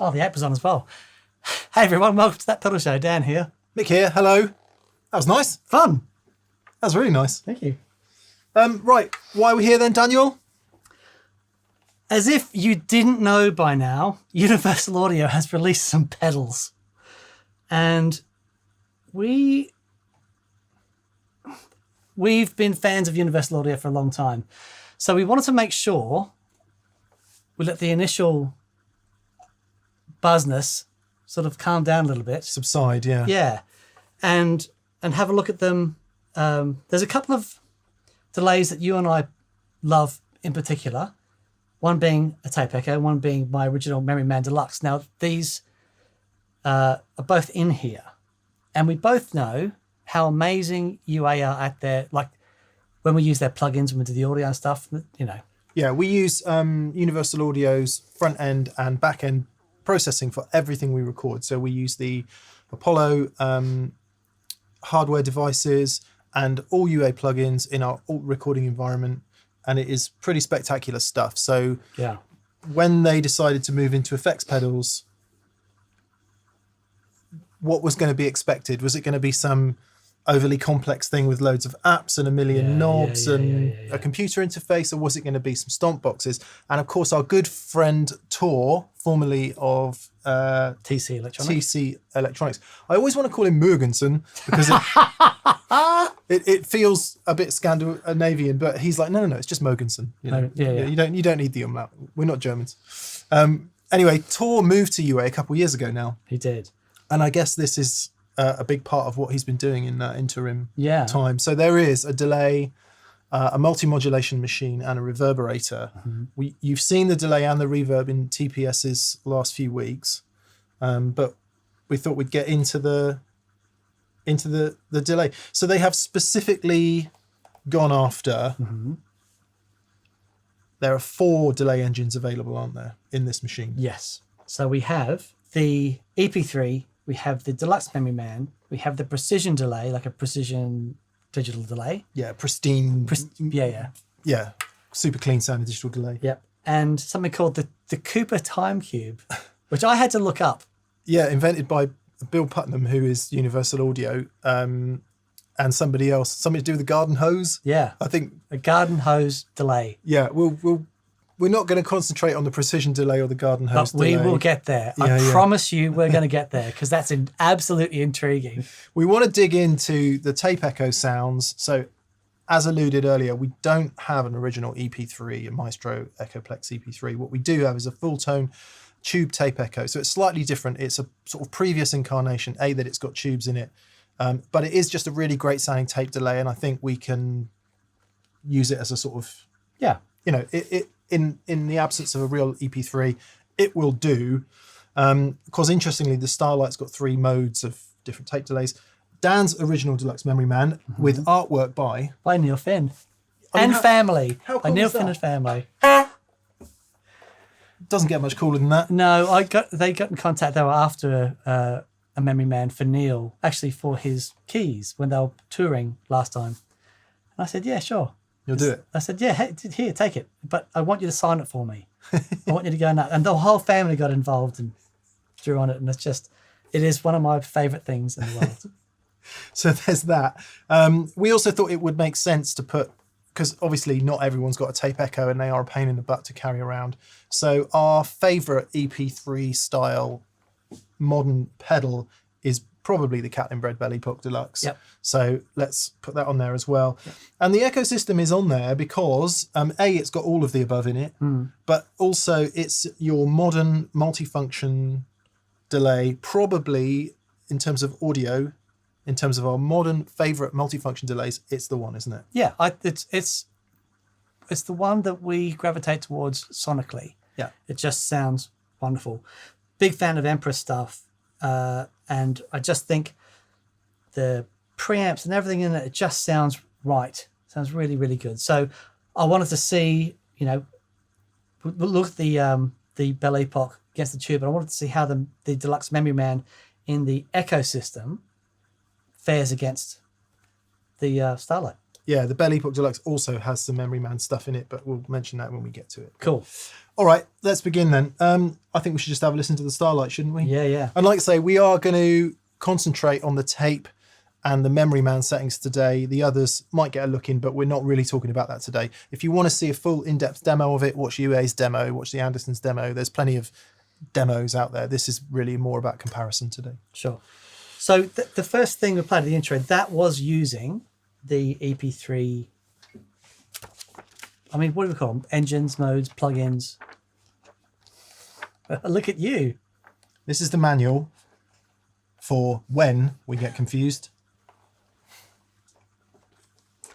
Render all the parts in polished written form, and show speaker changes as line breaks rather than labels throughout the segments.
Oh, the app was on as well. Hey everyone, welcome to That Pedal Show. Dan here.
Mick here, hello. That was nice.
Fun.
That was really nice.
Thank you.
Right, why are we here then, Daniel?
As if you didn't know by now, Universal Audio has released some pedals. And we've been fans of Universal Audio for a long time. So we wanted to make sure we let the initial buzzness sort of calm down a little bit.
Subside, yeah.
Yeah. And have a look at them. There's a couple of delays that you and I love in particular. One being a tape echo, one being my original Memory Man Deluxe. Now, these are both in here. And we both know how amazing UA are at their, like, when we use their plugins, when we do the audio and stuff, you know.
Yeah, we use Universal Audio's front end and back end processing for everything we record. So we use the Apollo hardware devices and all UA plugins in our recording environment. And it is pretty spectacular stuff. So
yeah,
when they decided to move into effects pedals, what was going to be expected? Was it going to be some overly complex thing with loads of apps and a million knobs and a computer interface, or was it going to be some stomp boxes? And of course, our good friend Tor, formerly of
TC Electronics.
I always want to call him Mugensen because it feels a bit Scandinavian, but he's like, no, it's just Mogensen. You know? You don't need the umlaut. We're not Germans. Anyway, Tor moved to UA a couple of years ago now.
He did.
And I guess this is a big part of what he's been doing in that interim time. So there is a delay, a multi-modulation machine and a reverberator. Mm-hmm. You've seen the delay and the reverb in TPS's last few weeks, but we thought we'd get into the delay. So they have specifically gone after... Mm-hmm. There are 4 delay engines available, aren't there, in this machine?
Yes. So we have the EP3, we have the Deluxe Memory Man, we have the precision delay, like a precision digital delay.
Yeah, pristine. Yeah, super clean sounding digital delay.
Yep. And something called the Cooper Time Cube, which I had to look up.
Yeah, invented by Bill Putnam, who is Universal Audio, and somebody else, something to do with the garden hose.
Yeah,
I think
a garden hose delay.
Yeah, we're not going to concentrate on the precision delay or the garden hose delay.
But we will get there. I promise you we're going to get there because that's absolutely intriguing.
We want to dig into the tape echo sounds. So as alluded earlier, we don't have an original EP3, a Maestro Echoplex EP3. What we do have is a Fulltone Tube Tape Echo. So it's slightly different. It's a sort of previous incarnation, that it's got tubes in it. But it is just a really great sounding tape delay. And I think we can use it as a sort of, it in the absence of a real EP3, it will do. Because interestingly, the Starlight's got 3 modes of different tape delays. Dan's original Deluxe Memory Man with artwork by
Neil Finn family.
How cool
by Neil
is
Finn
that?
and family.
Doesn't get much cooler than that.
No, they got in contact. They were after a Memory Man for Neil, actually for his keys when they were touring last time. And I said, yeah, sure.
You'll do it.
I said, yeah, hey, here, take it. But I want you to sign it for me. I want you to go and the whole family got involved and drew on it. And it is one of my favorite things in the world.
So there's that. We also thought it would make sense to put, because obviously not everyone's got a tape echo and they are a pain in the butt to carry around. So our favorite EP3 style modern pedal is probably the Cat and Bread Belle Epoch Deluxe.
Yep.
So let's put that on there as well. Yep. And the ecosystem is on there because it's got all of the above in it, but also it's your modern multifunction delay, probably in terms of audio, in terms of our modern favorite multifunction delays, it's the one, isn't it?
Yeah, it's the one that we gravitate towards sonically.
Yeah.
It just sounds wonderful. Big fan of Empress stuff. And I just think the preamps and everything in it just sounds right. Sounds really, really good. So I wanted to see, look at the Belle Epoch against the tube, but I wanted to see how the Deluxe Memory Man in the ecosystem fares against the Starlight.
Yeah, the Belle Epoch Deluxe also has some Memory Man stuff in it, but we'll mention that when we get to it.
Cool.
All right, let's begin then. I think we should just have a listen to the Starlight, shouldn't we?
Yeah, yeah.
And like I say, we are going to concentrate on the tape and the Memory Man settings today. The others might get a look in, but we're not really talking about that today. If you want to see a full in-depth demo of it, watch UA's demo, watch the Anderson's demo. There's plenty of demos out there. This is really more about comparison today.
Sure. So the first thing we played at the intro, that was using the EP3. I mean, what do we call them? Engines, modes, plugins. Look at you.
This is the manual for when we get confused.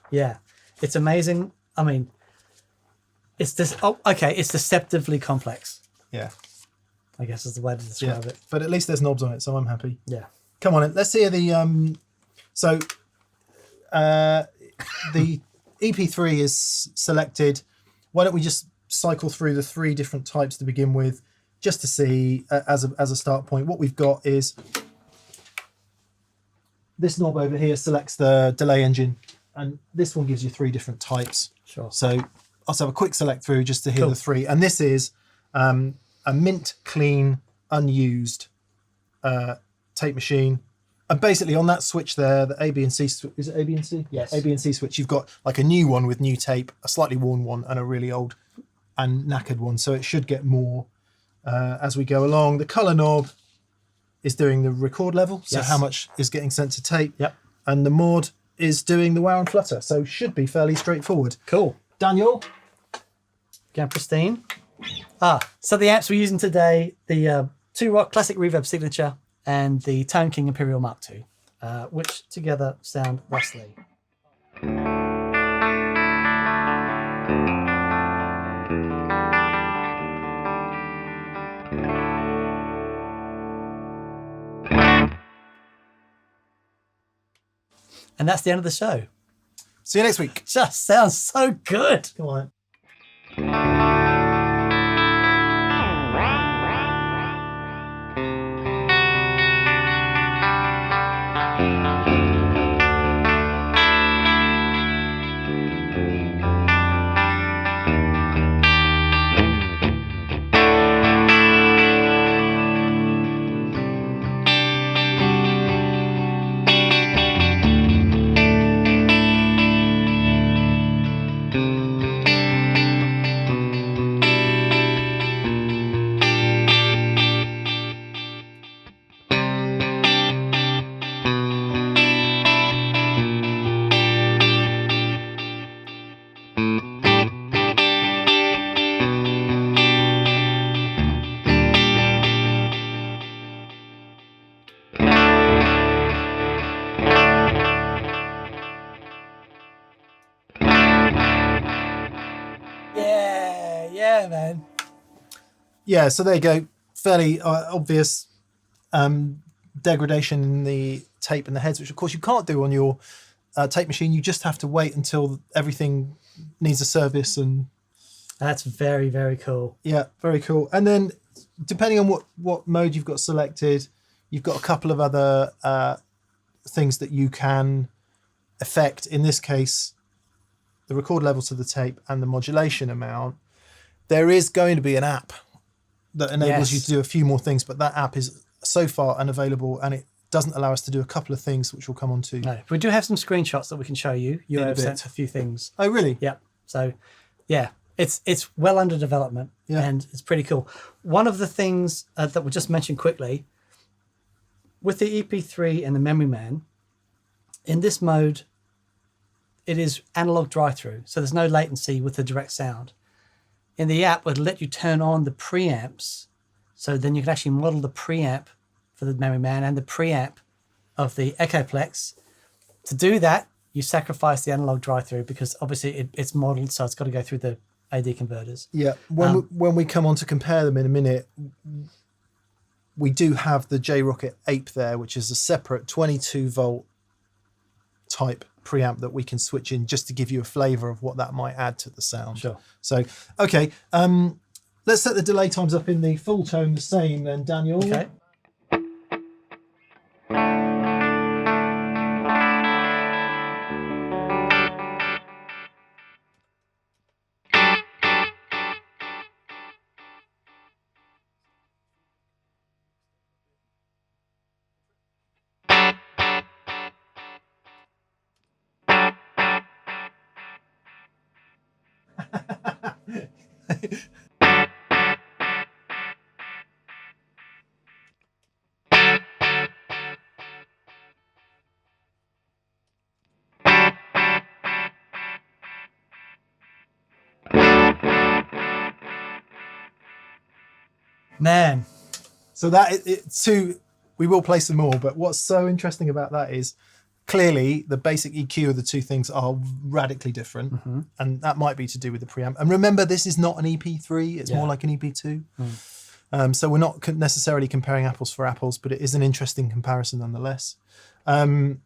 Yeah, it's amazing. I mean, it's this. Oh, okay. It's deceptively complex,
Yeah.
I guess is the way to describe it.
But at least there's knobs on it, so I'm happy.
Yeah.
Come on in. Let's hear the the EP3 is selected. Why don't we just cycle through the 3 different types to begin with, just to see as a start point. What we've got is this knob over here selects the delay engine, and this one gives you 3 different types.
Sure.
So I'll just have a quick select through just to hear
Cool.
the 3. And this is a mint clean, unused tape machine. And basically on that switch there, the A, B and C, is it A, B and C?
Yes.
A, B and C switch, you've got like a new one with new tape, a slightly worn one, and a really old and knackered one. So it should get more as we go along. The color knob is doing the record level, so
Yes.
how much is getting sent to tape.
Yep.
And the mod is doing the wow and flutter, so should be fairly straightforward.
Cool.
Daniel?
Again, pristine. So the amps we're using today, the 2-Rock Classic Reverb Signature and the Tone King Imperial Mark II, which together sound thusly. And that's the end of the show.
See you next week.
Just sounds so good.
Come on.
Yeah, man.
Yeah, so there you go. Fairly obvious degradation in the tape and the heads, which of course you can't do on your tape machine. You just have to wait until everything needs a service. And
That's very, very cool.
yeah, very cool. And then depending on what mode you've got selected, you've got a couple of other things that you can affect. In this case, the record level to the tape and the modulation amount. There is going to be an app that enables you to do a few more things, but that app is so far unavailable, and it doesn't allow us to do a couple of things which we'll come on to.
No, we do have some screenshots that we can show you. You
In a
have
bit.
sent a few things.
Oh, really?
Yeah. So, yeah, it's well under development, and it's pretty cool. One of the things that we'll just mention quickly, with the EP3 and the Memory Man, in this mode, it is analog drive-through, so there's no latency with the direct sound. In the app, would let you turn on the preamps, so then you can actually model the preamp for the Memory Man and the preamp of the Echoplex. To do that, you sacrifice the analog drive-through because obviously it's modeled, so it's got to go through the AD converters.
Yeah. When we come on to compare them in a minute, we do have the Rockett APE there, which is a separate 22 volt type preamp that we can switch in just to give you a flavor of what that might add to the sound.
Sure.
So, okay, let's set the delay times up in the Fulltone the same then, Daniel.
Okay. Man.
So we will play some more, but what's so interesting about that is clearly the basic EQ of the two things are radically different, and that might be to do with the preamp. And remember, this is not an EP3, it's more like an EP2. So we're not necessarily comparing apples for apples, but it is an interesting comparison nonetheless. Even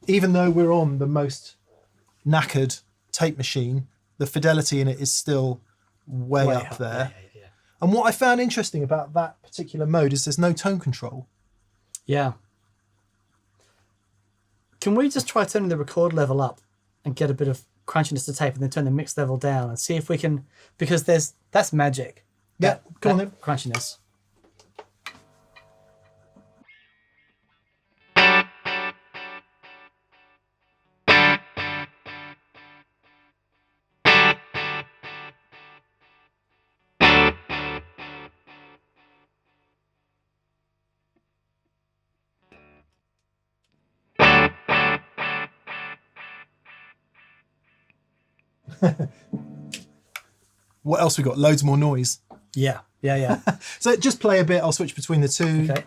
though we're on the most knackered tape machine, the fidelity in it is still way up there.
Yeah.
And what I found interesting about that particular mode is there's no tone control.
Yeah. Can we just try turning the record level up and get a bit of crunchiness to tape, and then turn the mix level down and see if we can, because that's magic.
Yeah, come on then.
Crunchiness.
What else we got? Loads more noise.
Yeah.
So just play a bit. I'll switch between the two.
Okay.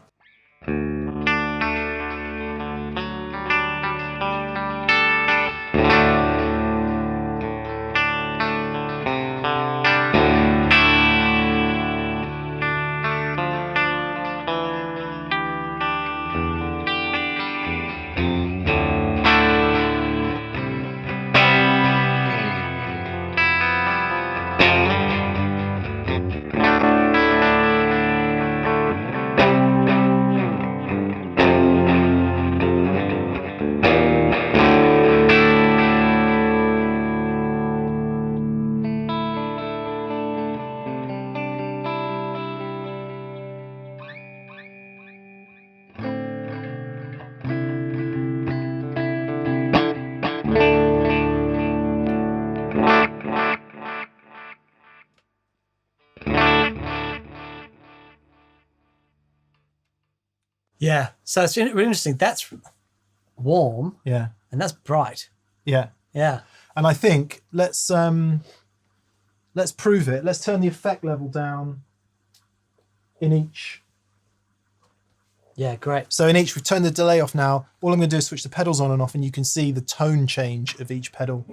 Yeah, so it's really interesting. That's warm,
Yeah.
and that's bright.
Yeah.
Yeah.
And I think let's prove it. Let's turn the effect level down in each.
Yeah, great.
So in each, we've turned the delay off now. All I'm going to do is switch the pedals on and off, and you can see the tone change of each pedal.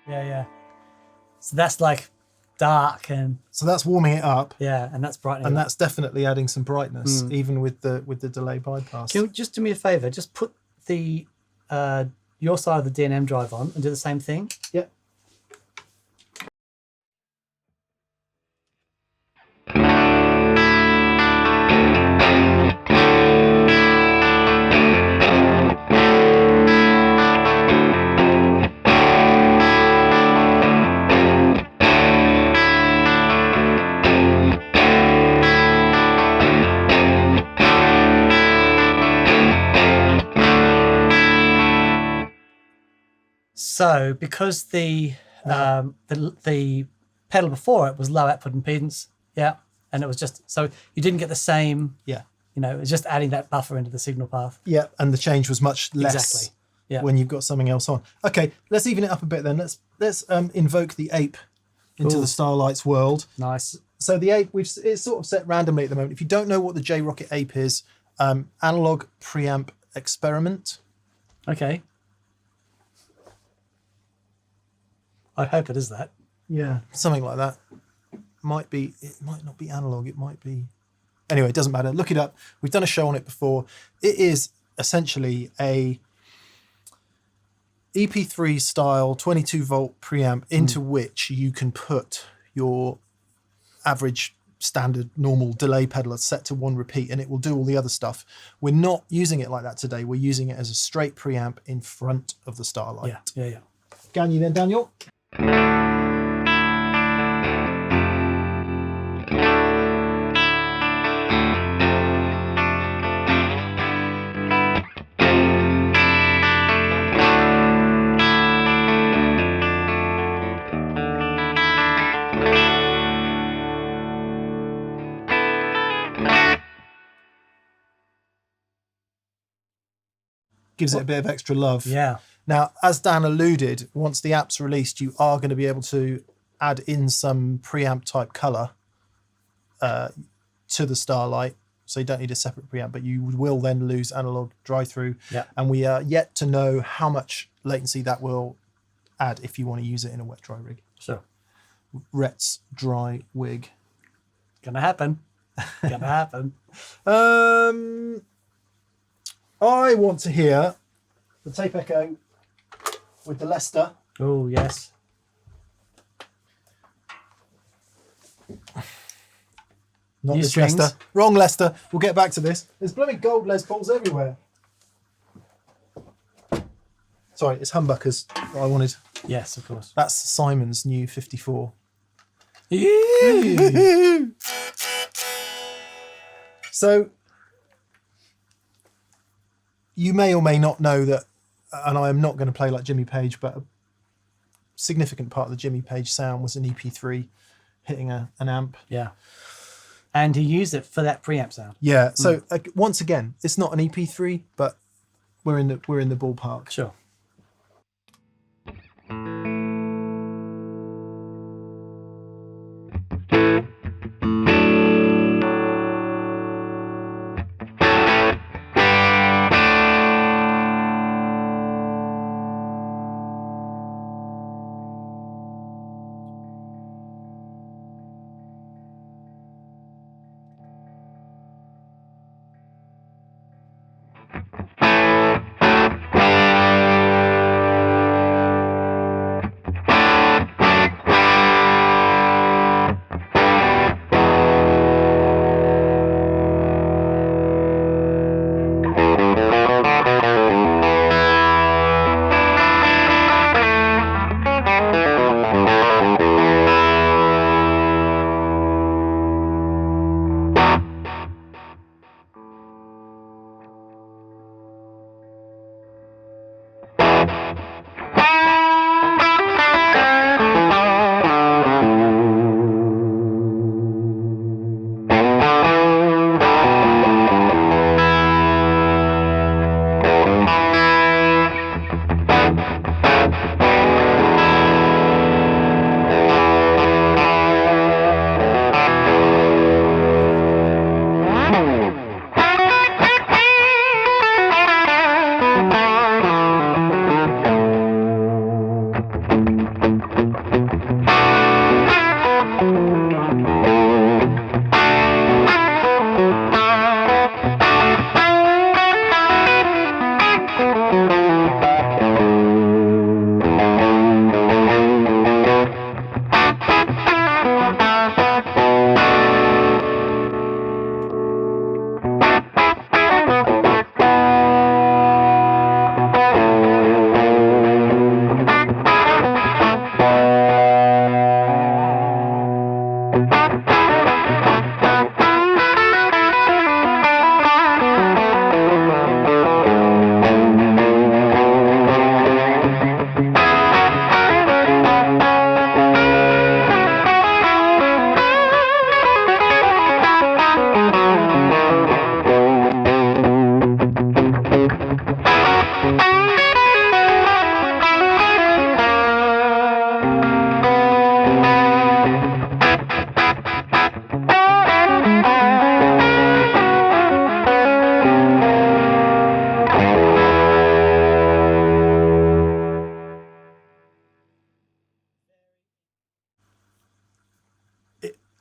Yeah. So that's like dark and
So that's warming it up,
and that's brightening.
and
it up.
that's definitely adding some brightness, even with the delay bypass.
Can you just do me a favor? Just put the your side of the D&M drive on and do the same thing.
Yeah.
So because the pedal before it was low output impedance, and it was just so you didn't get the same,
Yeah.
it was just adding that buffer into the signal path.
Yeah, and the change was much less
Exactly. Yeah.
when you've got something else on. Okay, let's even it up a bit then. Let's invoke the ape into
Ooh.
the Starlight's world.
Nice.
So the ape, it's sort of set randomly at the moment. If you don't know what the Rockett APE is, analog preamp experiment.
Okay. I hope it is that.
Yeah, something like that. It might not be analog. It might be. Anyway, it doesn't matter. Look it up. We've done a show on it before. It is essentially a EP3 style 22 volt preamp into which you can put your average standard normal delay pedal set to 1 repeat, and it will do all the other stuff. We're not using it like that today. We're using it as a straight preamp in front of the Starlight.
Yeah.
Can you then, Daniel? gives it a bit of extra love.
Yeah.
Now, as Dan alluded, once the app's released, you are going to be able to add in some preamp type color to the Starlight. So you don't need a separate preamp, but you will then lose analog drive-through.
Yeah.
And we are yet to know how much latency that will add if you want to use it in a wet dry rig.
Sure.
Ret's dry wig.
Gonna happen. Gonna happen.
I want to hear the tape echo with the Lester.
Oh, yes.
Not
New
this
strings.
Lester. Wrong Lester. We'll get back to this. There's blooming gold Les Pauls everywhere. Sorry, it's humbuckers that I wanted.
Yes, of course.
That's Simon's new 54. So, you may or may not know that, and I am not going to play like Jimmy Page, but a significant part of the Jimmy Page sound was an EP3 hitting an amp.
Yeah. And he used it for that preamp sound.
Yeah. So once again, it's not an EP3, but we're in the ballpark.
Sure.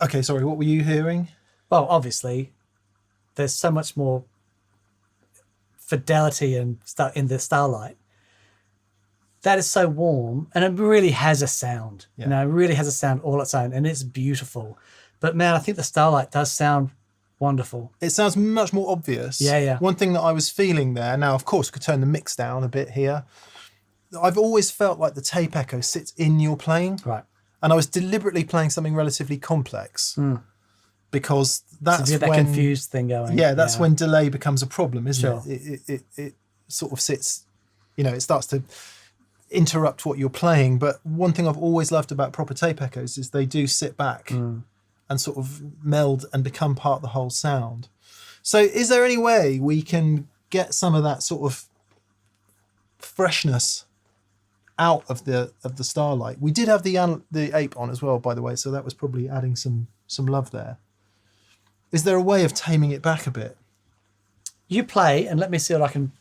Okay, sorry, what were you hearing?
Well, obviously, there's so much more fidelity and stuff in the Starlight. That is so warm, and it really has a sound.
Yeah.
You know, it really has a sound all its own, and it's beautiful. But man, I think the Starlight does sound wonderful.
It sounds much more obvious.
Yeah, yeah.
One thing that I was feeling there, now of course we could turn the mix down a bit here. I've always felt like the tape echo sits in your playing.
Right.
And I was deliberately playing something relatively complex because that's
that
when
confused thing going.
Yeah, that's when delay becomes a problem, isn't
Sure.
it? It sort of sits, you know, it starts to interrupt what you're playing. But one thing I've always loved about proper tape echoes is they do sit back and sort of meld and become part of the whole sound. So is there any way we can get some of that sort of freshness out of the Starlight. We did have the Ape on as well, by the way, so that was probably adding some love there. Is there a way of taming it back a bit?
You play and let me see what I can.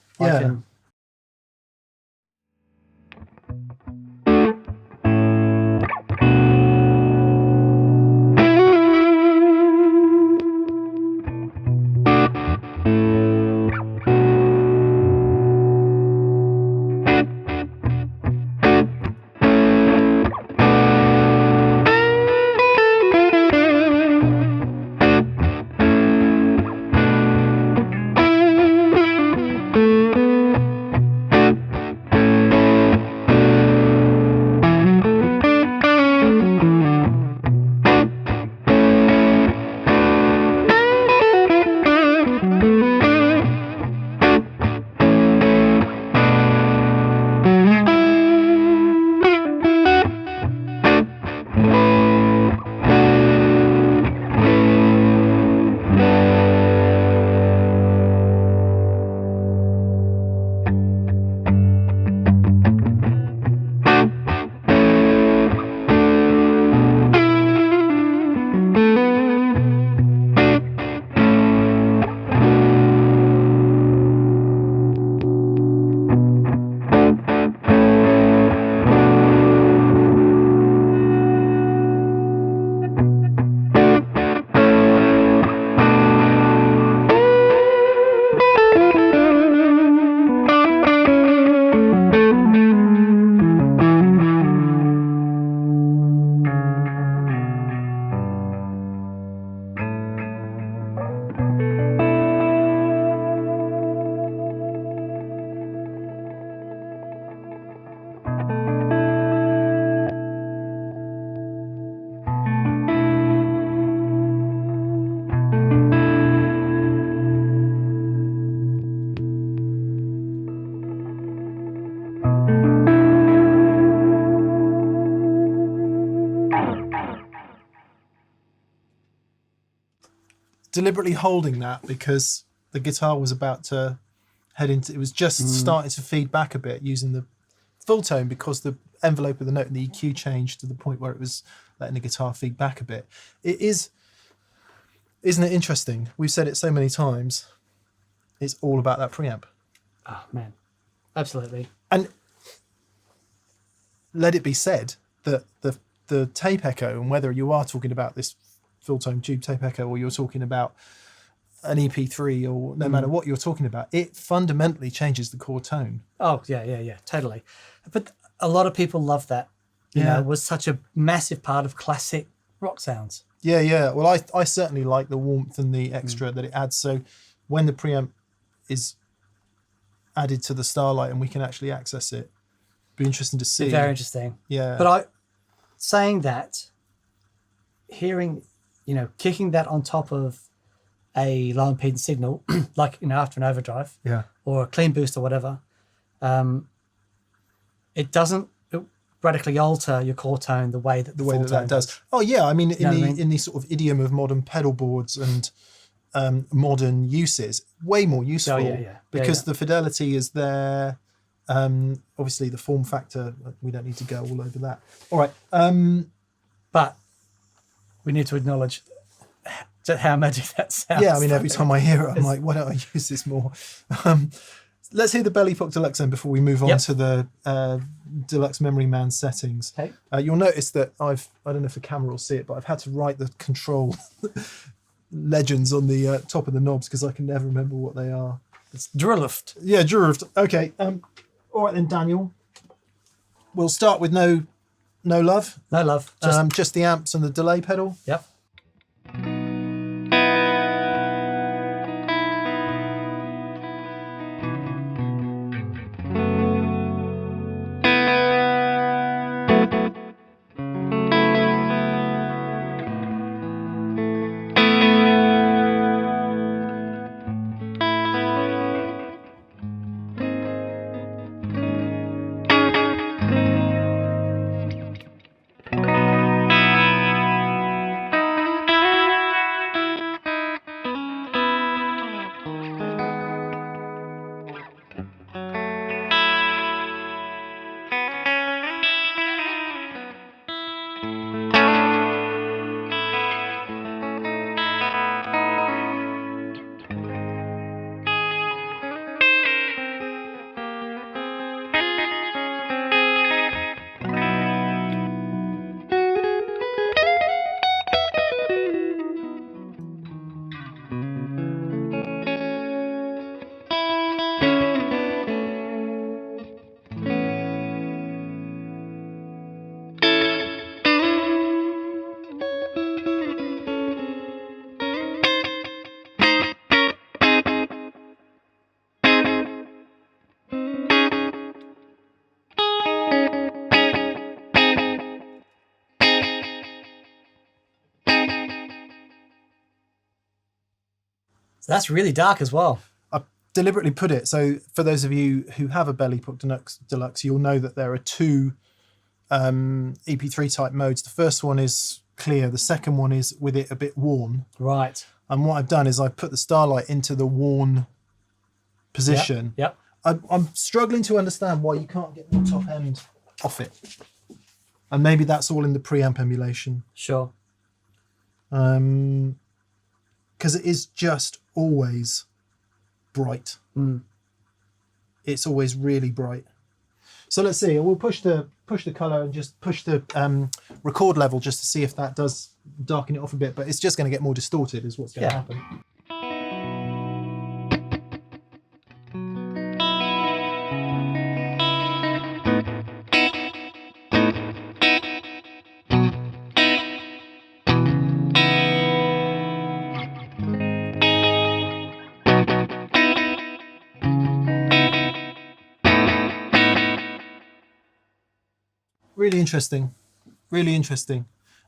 Deliberately holding that because the guitar was about to head into, it was just starting to feed back a bit using the Fulltone because the envelope of the note and the EQ changed to the point where it was letting the guitar feed back a bit. It is, isn't it interesting? We've said it so many times. It's all about that preamp.
Oh man, absolutely.
And let it be said that the tape echo, and whether you are talking about this Fulltone Tube Tape Echo or you're talking about an EP3 or no matter what you're talking about, it fundamentally changes the core tone.
Oh yeah, totally. But a lot of people love that. You know, it was such a massive part of classic rock sounds.
Yeah. Well, I certainly like the warmth and the extra that it adds. So when the preamp is added to the Starlight and we can actually access it, be interesting to see.
Very interesting.
Yeah.
But saying that, hearing, kicking that on top of a low impedance signal, like, after an overdrive or a clean boost or whatever, it doesn't radically alter your core tone the way that
that does. Oh yeah, I mean, in the sort of idiom of modern pedal boards and modern uses, way more useful because the fidelity is there. Obviously, the form factor, we don't need to go all over that. All right,
but we need to acknowledge how magic that sounds.
Yeah, I mean, every time I hear it, I'm like, why don't I use this more? Let's hear the Belle Epoch Deluxe then before we move on to the Deluxe Memory Man settings.
Okay.
You'll notice that I don't know if the camera will see it, but I've had to write the control legends on the top of the knobs because I can never remember what they are.
It's Drillluft.
Yeah, Drillluft. Okay. All right then, Daniel. We'll start with no love.
No love.
Just the amps and the delay pedal.
Yep. So that's really dark as well.
I deliberately put it so for those of you who have a Belle Epoch Deluxe, you'll know that there are two EP3 type modes. The first one is clear. The second one is with it a bit worn.
Right.
And what I've done is I've put the Starlight into the worn position.
Yep.
I'm struggling to understand why you can't get the top end off it. And maybe that's all in the preamp emulation.
Sure.
Because it is just always bright. It's always really bright. So let's see. We'll push the color and just push the record level just to see if that does darken it off a bit. But it's just going to get more distorted, is what's going to happen. Really interesting. Really interesting.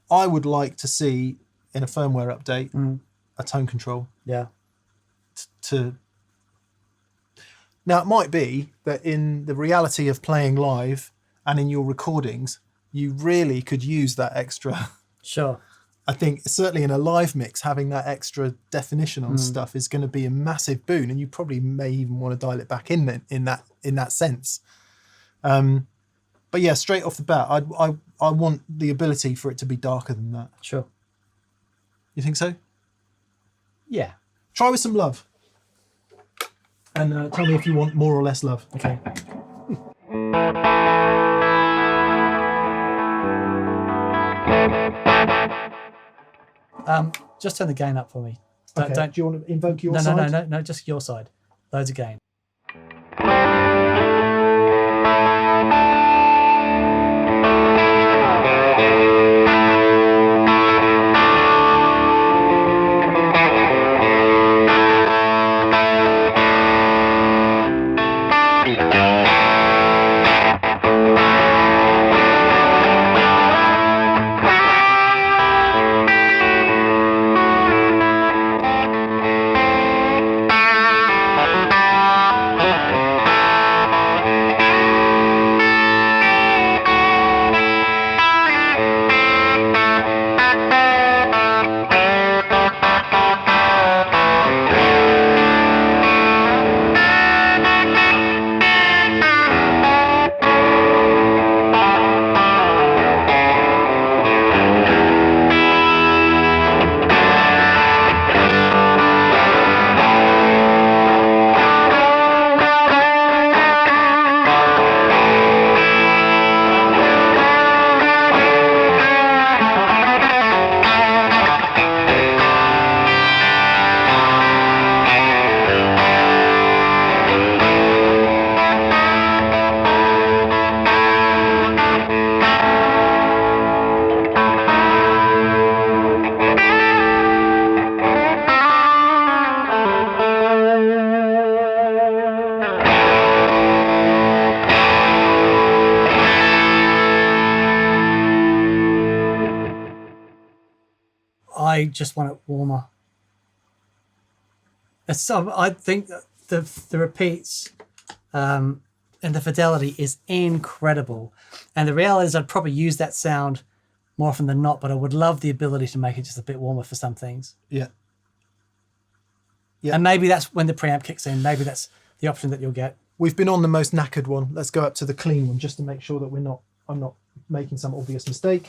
I would like to see in a firmware update a tone control.
Yeah.
Now, it might be that in the reality of playing live and in your recordings, you really could use that extra.
Sure.
I think certainly in a live mix, having that extra definition on stuff is going to be a massive boon, and you probably may even want to dial it back in that sense. But yeah, straight off the bat, I want the ability for it to be darker than that.
Sure.
You think so?
Yeah.
Try with some love. And tell me if you want more or less love.
Okay. Just turn the gain up for me.
Okay. Do you want to invoke your
no,
side?
No, just your side. Loads of gain. I just want it warmer. So I think that the repeats and the fidelity is incredible. And the reality is I'd probably use that sound more often than not, but I would love the ability to make it just a bit warmer for some things.
Yeah. Yeah.
And maybe that's when the preamp kicks in. Maybe that's the option that you'll get.
We've been on the most knackered one. Let's go up to the clean one just to make sure that I'm not making some obvious mistake.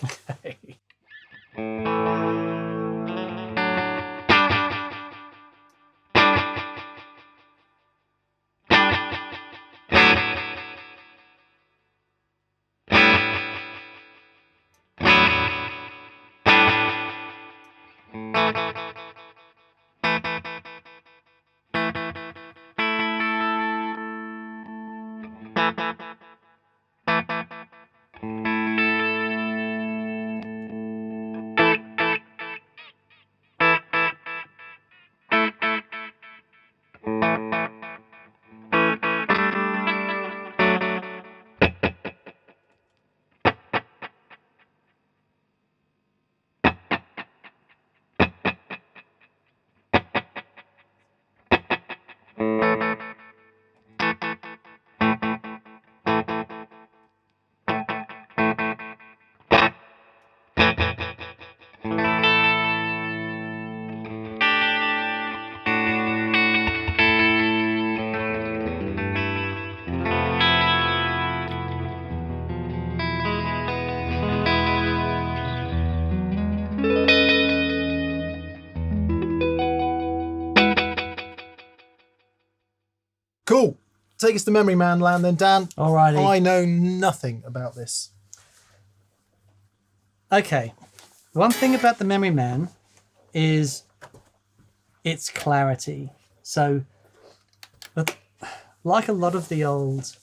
take us to Memory Man land then, Dan.
Alrighty.
I know nothing about this.
Okay. One thing about the Memory Man is its clarity. So, but like a lot of the old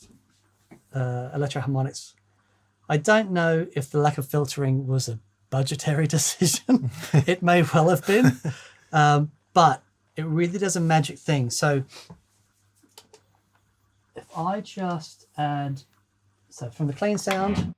Electro Harmonix, I don't know if the lack of filtering was a budgetary decision. It may well have been, but it really does a magic thing. So if I just add, so from the clean sound,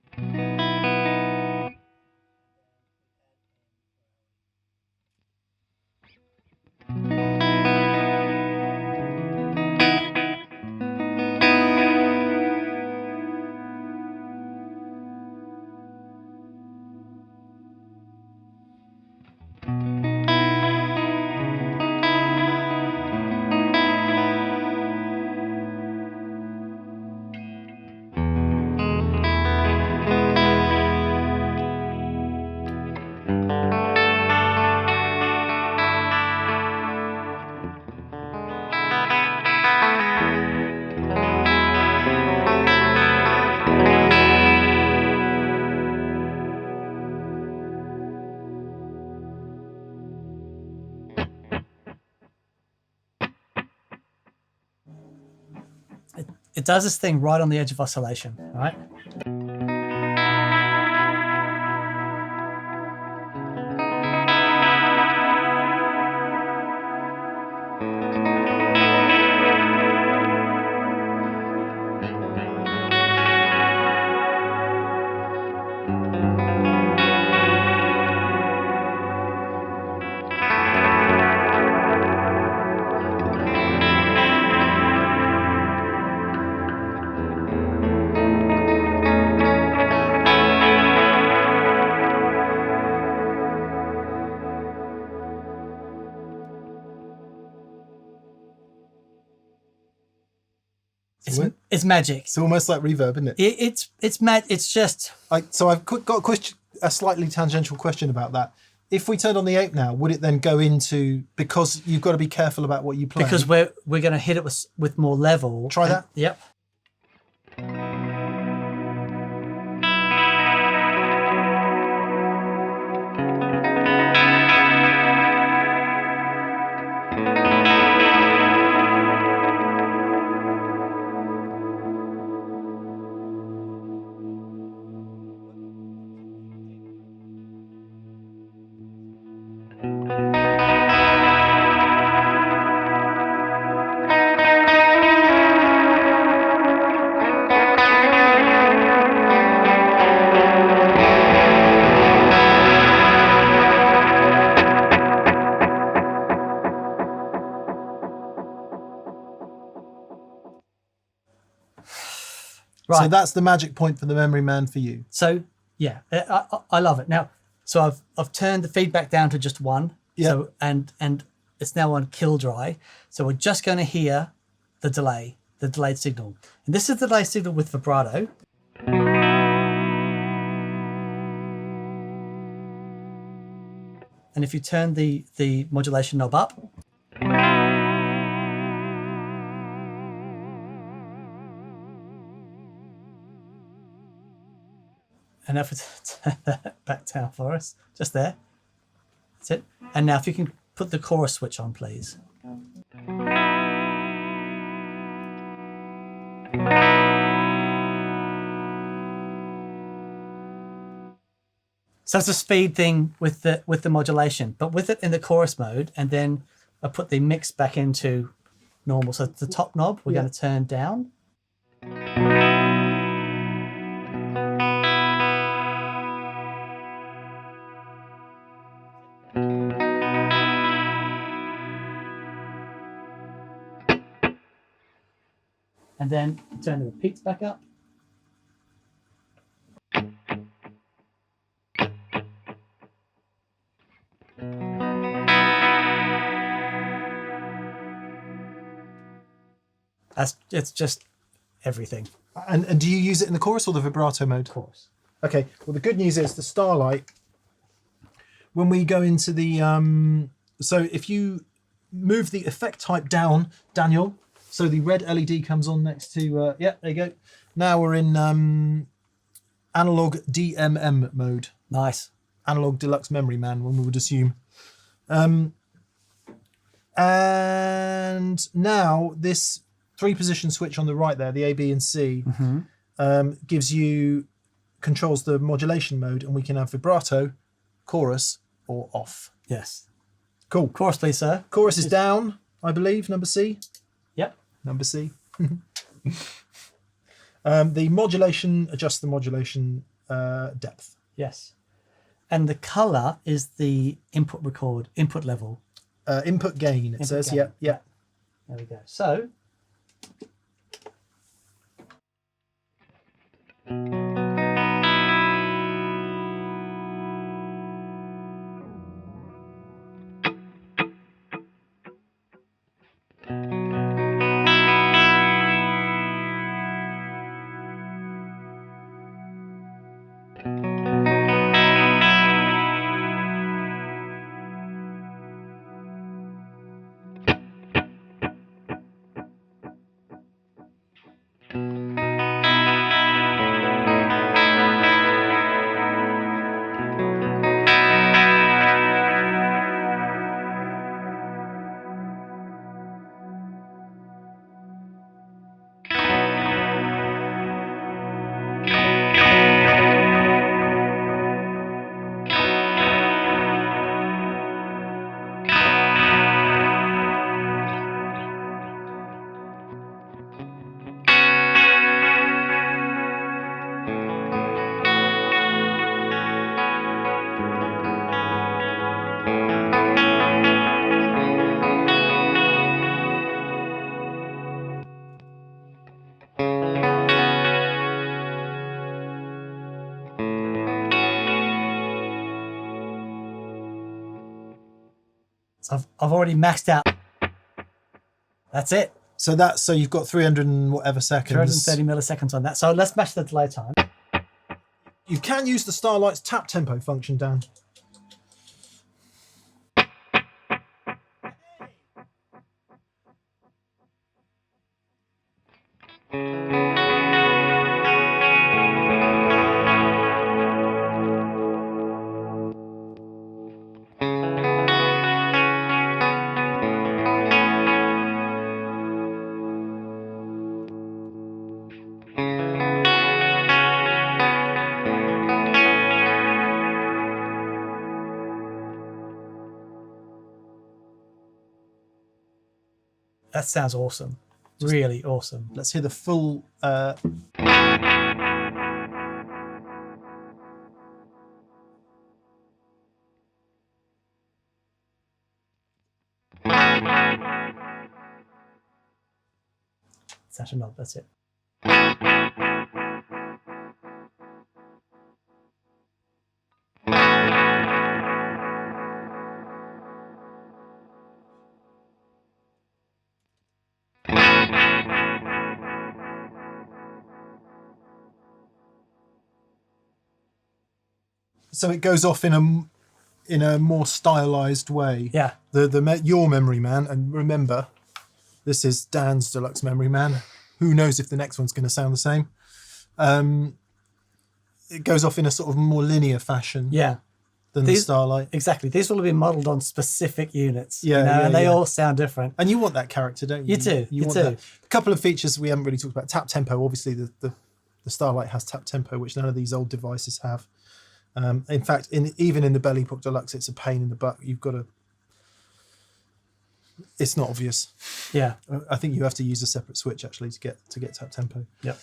it does this thing right on the edge of oscillation, right? It's magic.
It's almost like reverb, isn't it?
It's just.
So I've got a slightly tangential question about that. If we turned on the ape now, would it then go into, because you've got to be careful about what you play?
Because we're going to hit it with more level.
Try that.
Yep. Right.
So that's the magic point for the Memory Man for you.
So yeah, I love it. Now, so I've turned the feedback down to just 1.
Yeah.
So and it's now on kill dry. So we're just going to hear the delayed signal. And this is the delay signal with vibrato. And if you turn the modulation knob up, and now if we turn that back down for us, just there. That's it. And now if you can put the chorus switch on, please. So it's a speed thing with the modulation, but with it in the chorus mode, and then I put the mix back into normal. So the top knob we're going to turn down. And then turn the repeats back up. It's just everything.
And do you use it in the chorus or the vibrato mode?
Chorus.
Okay. Well, the good news is the Starlight, when we go into the... so if you move the effect type down, Daniel, So the red LED comes on next to, yeah, there you go. Now we're in analog DMM mode.
Nice.
Analog Deluxe Memory Man, one would assume. And now this 3-position switch on the right there, the A, B and C, controls the modulation mode, and we can have vibrato, chorus, or off.
Yes.
Cool.
Chorus, please, sir.
Chorus is down, I believe, number C.
Yep.
Number C. The modulation adjusts the modulation depth.
Yes. And the color is the input level.
Input gain, it says.
Gain.
Yeah.
There we go. So. So I've already maxed out. That's it.
So you've got 300 and whatever seconds.
330 milliseconds on that. So let's match the delay time.
You can use the Starlight's tap tempo function, Dan.
That sounds awesome. Really awesome.
Let's hear the full...
Such a knob, that's it.
So it goes off in a more stylized way.
Yeah.
Your Memory Man, and remember, this is Dan's Deluxe Memory Man. Who knows if the next one's going to sound the same? It goes off in a sort of more linear fashion.
Yeah.
Than the Starlight.
Exactly. These will have been modelled on specific units.
Yeah,
you know,
yeah,
and they all sound different.
And you want that character, don't you?
You do. You
want
do.
that. A couple of features we haven't really talked about. Tap tempo. Obviously, the Starlight has tap tempo, which none of these old devices have. In fact, even in the Belle Epoch Deluxe, it's a pain in the butt. You've got to... It's not obvious.
Yeah.
I think you have to use a separate switch, actually, to get tap tempo.
Yep.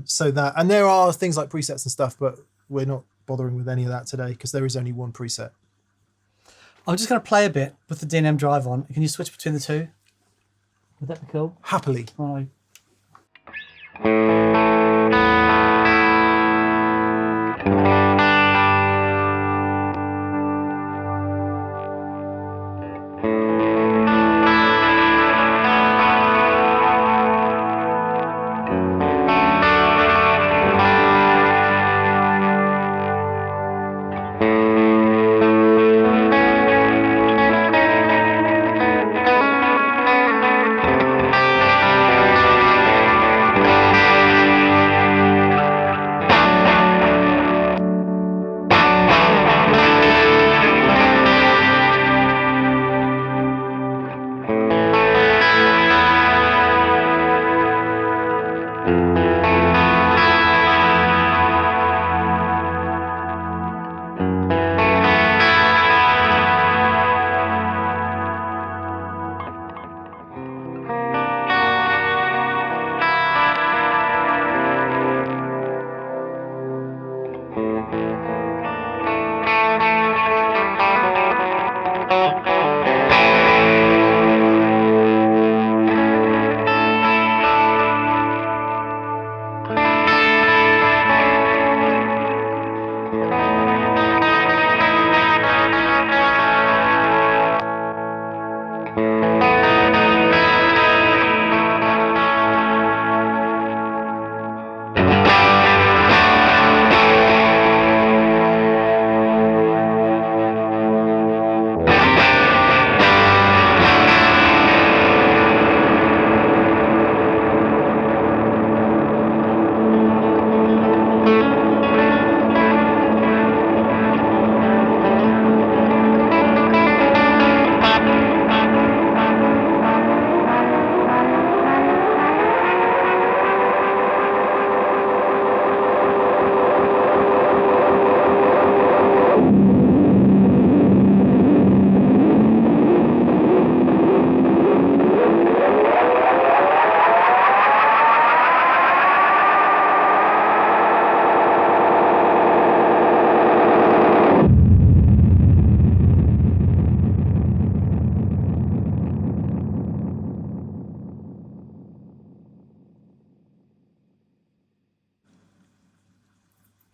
So that... And there are things like presets and stuff, but we're not bothering with any of that today because there is only one preset.
I'm just going to play a bit with the D&M drive on. Can you switch between the two? Would that be cool?
Happily.
Right.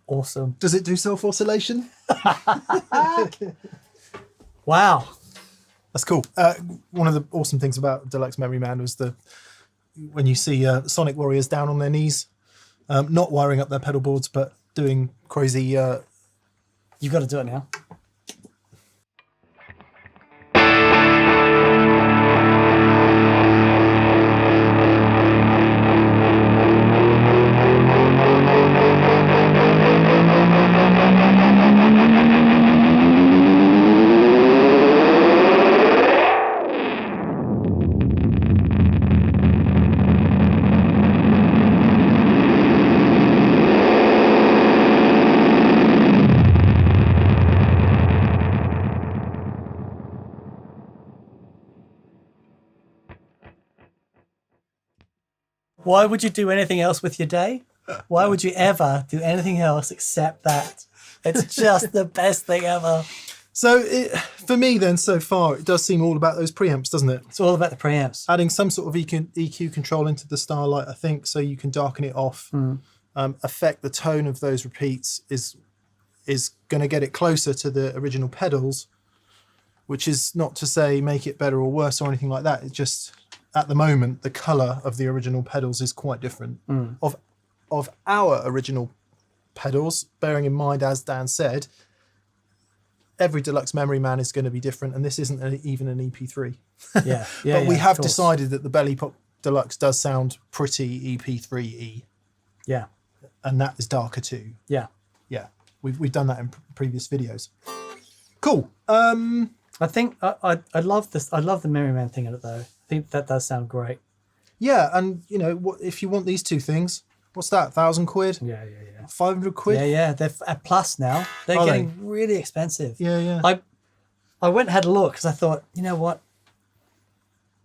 Awesome.
Does it do self-oscillation?
Wow.
That's cool. One of the awesome things about Deluxe Memory Man was when you see Sonic Warriors down on their knees, not wiring up their pedal boards, but doing crazy...
You've got to do it now. Why would you do anything else with your day? Why would you ever do anything else except that? It's just the best thing ever.
So for me then, so far, it does seem all about those preamps, doesn't it?
It's all about the preamps.
Adding some sort of EQ control into the Starlight, I think, so you can darken it off, affect the tone of those repeats is going to get it closer to the original pedals, which is not to say make it better or worse or anything like that. It's just... at the moment, the colour of the original pedals is quite different. Of our original pedals, bearing in mind, as Dan said, every Deluxe Memory Man is going to be different, and this isn't even an EP3.
Yeah,
but we have decided that the Belle Epoch Deluxe does sound pretty EP3-y.
Yeah.
And that is darker too.
Yeah.
Yeah. We've done that in previous videos. Cool.
I think I love this. I love the Memory Man thing in it though. I think that does sound great.
Yeah, and you know what? If you want these two things, what's that? £1,000?
Yeah.
500 quid?
Yeah. They're at plus now. They're getting really expensive.
Yeah.
I went and had a look because I thought, you know what?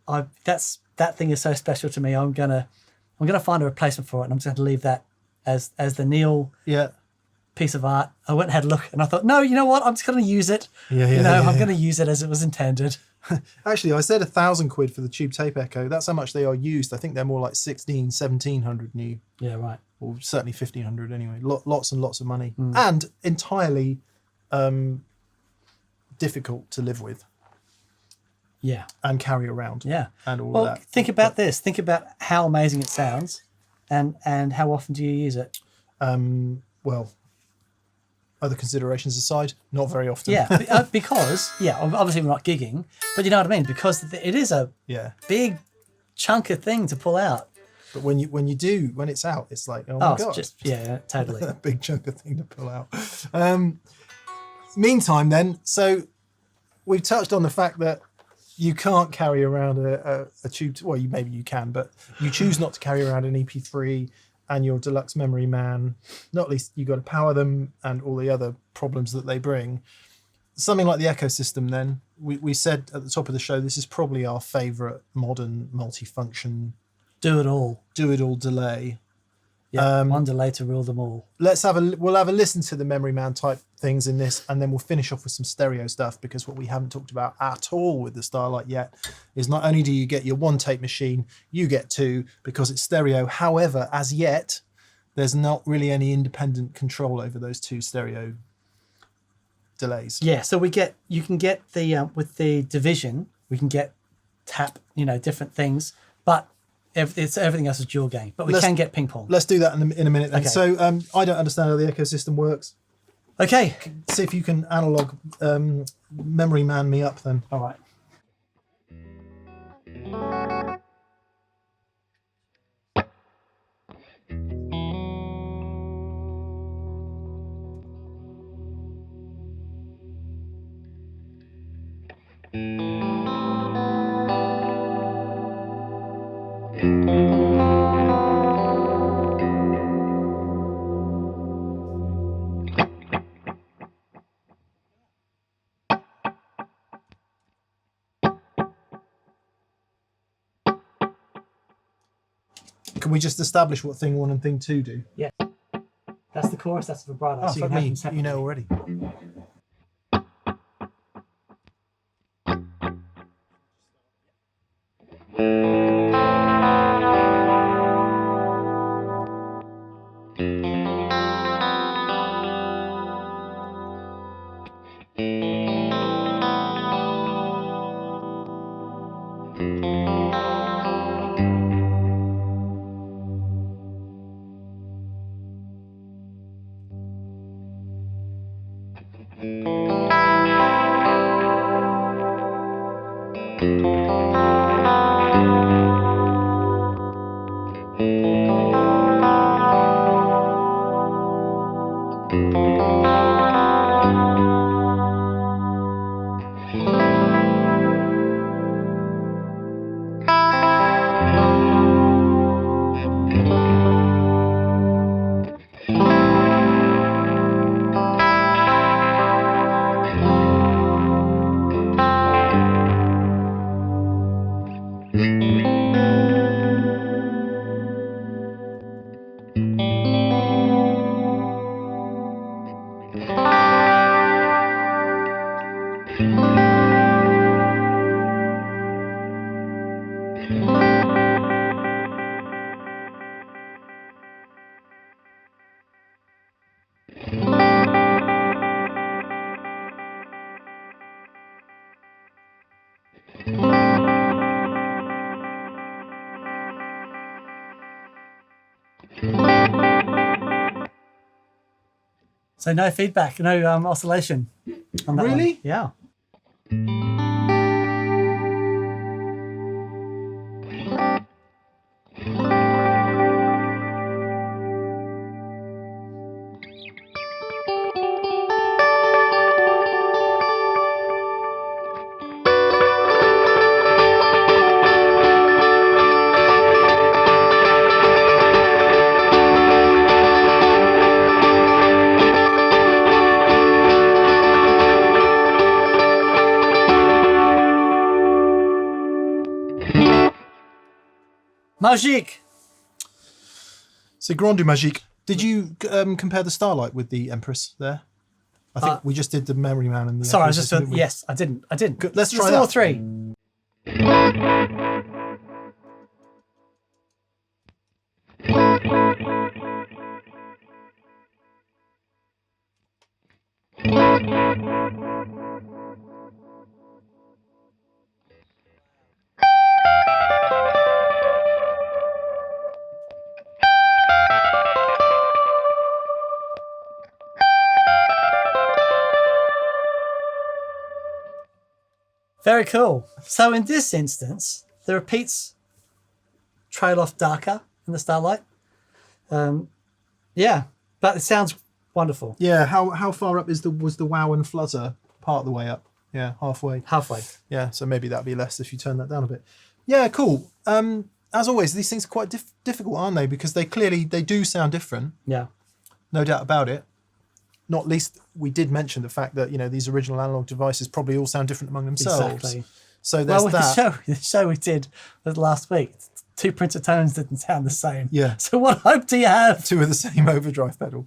That thing is so special to me. I'm gonna find a replacement for it, and I'm just going to leave that as the Neil piece of art. I went and had a look, and I thought, no, you know what? I'm just going to use it. I'm going to use it as it was intended.
Actually, I said 1,000 quid for the Tube Tape Echo. That's how much they are used. I think they're more like 1,700 new.
Yeah, right.
Or certainly 1,500 anyway. Lots and lots of money. And entirely difficult to live with.
Yeah.
And carry around.
Yeah.
And all of that.
Think about this. Think about how amazing it sounds and how often do you use it?
Well, other considerations aside, not very often.
Yeah, because, obviously we're not gigging, but you know what I mean? Because it is a big chunk of thing to pull out.
But when it's out, it's like, oh my God.
Totally.
A big chunk of thing to pull out. Meantime then, so we've touched on the fact that you can't carry around a tube, well, maybe you can, but you choose not to carry around an EP3 and your Deluxe Memory Man. Not least you got to power them and all the other problems that they bring. Something like the EchoSystem then, we said at the top of the show, this is probably our favourite modern multifunction
do it all
delay.
Yeah, one delay to rule them all.
We'll have a listen to the Memory Man type things in this, and then we'll finish off with some stereo stuff, because what we haven't talked about at all with the Starlight yet is not only do you get your one tape machine, you get two because it's stereo. However, as yet, there's not really any independent control over those two stereo delays.
Yeah, so you can get the with the division, we can get tap, different things, but everything else is dual gain, but we can get ping pong.
Let's do that in a minute then.
Okay.
So I don't understand how the EchoSystem works.
Okay.
See if you can analog Memory Man me up then.
All right.
Can we just establish what thing 1 and thing 2 do?
Yeah. That's the chorus, that's the vibrato.
Oh,
so
fuck me, you know already.
So no feedback, no oscillation on that
Really?
one. Yeah. Magique.
C'est grand du magique. Did you compare the Starlight with the Empress there? I think we just did the Memory Man and the
Sorry, I was
Empress,
just
didn't we?
yes, I didn't.
Good, let's try
all
that.
three. Very cool. So in this instance, the repeats trail off darker in the Starlight. Yeah, but it sounds wonderful.
Yeah, how far up was the wow and flutter? Part of the way up. Yeah, halfway.
Halfway.
Yeah, so maybe that'd be less if you turn that down a bit. Yeah, cool. As always, these things are quite difficult, aren't they? Because they do sound different.
Yeah.
No doubt about it. Not least, we did mention the fact that these original analog devices probably all sound different among themselves.
Exactly.
So there's that.
The show we did last week, two printed tones didn't sound the same.
Yeah.
So what hope do you have?
Two of the same overdrive pedal.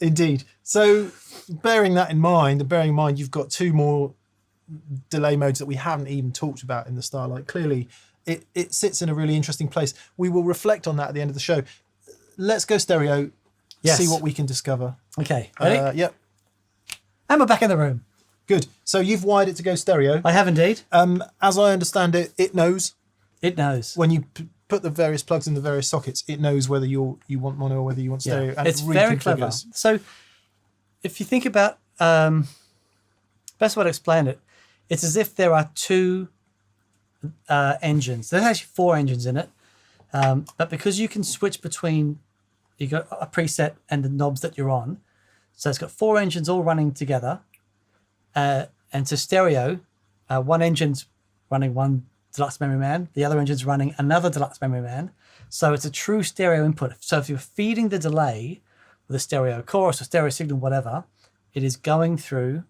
Indeed. So bearing that in mind, and bearing in mind you've got two more delay modes that we haven't even talked about in the Starlight, clearly it sits in a really interesting place. We will reflect on that at the end of the show. Let's go stereo, see what we can discover.
Okay, ready?
Yep.
And we're back in the room.
Good. So you've wired it to go stereo.
I have indeed.
As I understand it, it knows.
It knows.
When you put the various plugs in the various sockets, it knows whether you want mono or whether you want stereo. And
it's very clever. So if you think about, best way to explain it, it's as if there are two engines. There's actually four engines in it. But because you can switch between, you got a preset and the knobs that you're on. So it's got four engines all running together. And to stereo, one engine's running one Deluxe Memory Man, the other engine's running another Deluxe Memory Man. So it's a true stereo input. So if you're feeding the delay with a stereo chorus or stereo signal, whatever, it is going through